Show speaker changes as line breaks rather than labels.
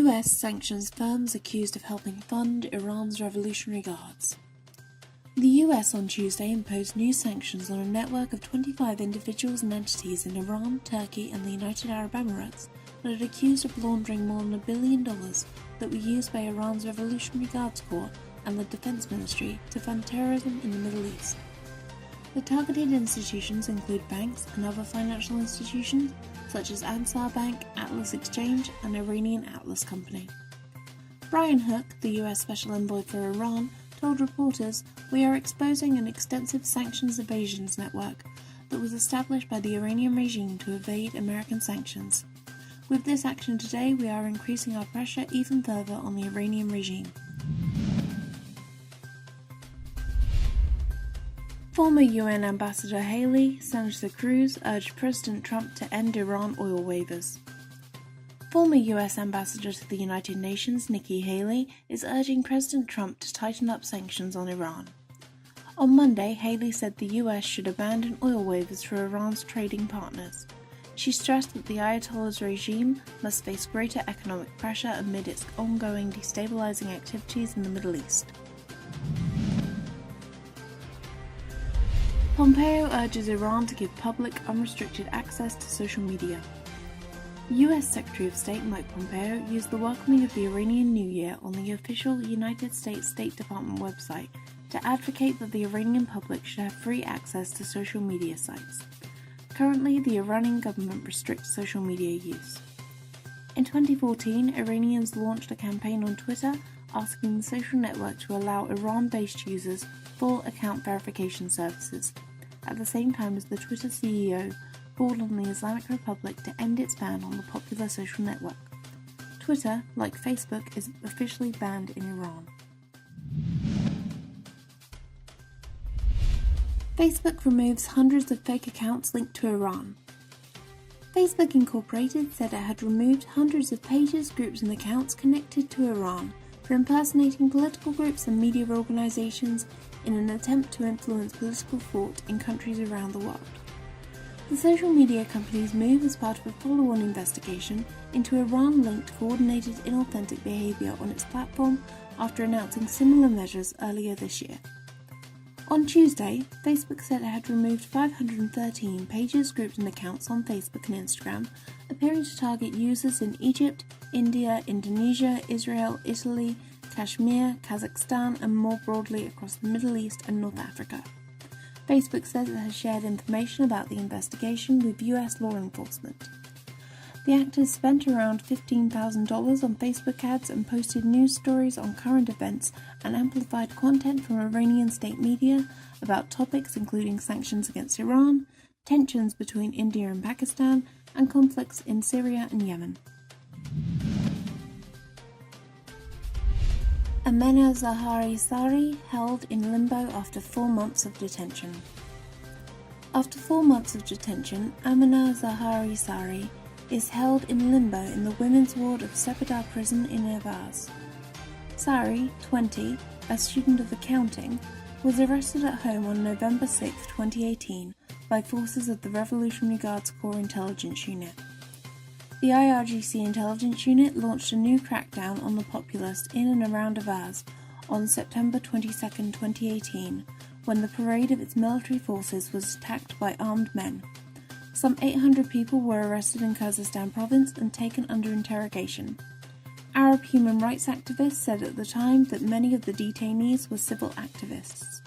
US sanctions firms accused of helping fund Iran's Revolutionary Guards. The US on Tuesday imposed new sanctions on a network of 25 individuals and entities in Iran, Turkey and the United Arab Emirates that are accused of laundering more than $1 billion that were used by Iran's Revolutionary Guards Corps and the Defense Ministry to fund terrorism in the Middle East. The targeted institutions include banks and other financial institutions such as Ansar Bank, Atlas Exchange and Iranian Atlas Company. Brian Hook, the US Special Envoy for Iran, told reporters, "We are exposing an extensive sanctions evasions network that was established by the Iranian regime to evade American sanctions. With this action today, we are increasing our pressure even further on the Iranian regime." Former UN Ambassador Haley, Senator Cruz urged President Trump to end Iran oil waivers. Former US Ambassador to the United Nations Nikki Haley is urging President Trump to tighten up sanctions on Iran. On Monday, Haley said the US should abandon oil waivers for Iran's trading partners. She stressed that the Ayatollah's regime must face greater economic pressure amid its ongoing destabilizing activities in the Middle East. Pompeo urges Iran to give public unrestricted access to social media. US Secretary of State Mike Pompeo used the welcoming of the Iranian New Year on the official United States State Department website to advocate that the Iranian public should have free access to social media sites. Currently, the Iranian government restricts social media use. In 2014, Iranians launched a campaign on Twitter asking the social network to allow Iran-based users full account verification services, at the same time as the Twitter CEO called on the Islamic Republic to end its ban on the popular social network. Twitter, like Facebook, is officially banned in Iran. Facebook removes hundreds of fake accounts linked to Iran. Facebook Incorporated said it had removed hundreds of pages, groups and accounts connected to Iran for impersonating political groups and media organizations in an attempt to influence political thought in countries around the world. The social media company's move is part of a follow-on investigation into Iran-linked coordinated inauthentic behavior on its platform after announcing similar measures earlier this year. On Tuesday, Facebook said it had removed 513 pages, groups and accounts on Facebook and Instagram, appearing to target users in Egypt, India, Indonesia, Israel, Italy, Kashmir, Kazakhstan and more broadly across the Middle East and North Africa. Facebook says it has shared information about the investigation with US law enforcement. The actors spent around $15,000 on Facebook ads and posted news stories on current events and amplified content from Iranian state media about topics including sanctions against Iran, tensions between India and Pakistan, and conflicts in Syria and Yemen. Ameneh Zaheri Sari held in limbo after 4 months of detention. After 4 months of detention, Ameneh Zaheri Sari is held in limbo in the women's ward of Sepideh prison in Waivers. Sari, 20, a student of accounting, was arrested at home on November 6, 2018 by forces of the Revolutionary Guards Corps Intelligence Unit. The IRGC Intelligence Unit launched a new crackdown on the populace in and around Waivers on September 22, 2018, when the parade of its military forces was attacked by armed men. Some 800 people were arrested in Khuzestan province and taken under interrogation. Arab human rights activists said at the time that many of the detainees were civil activists.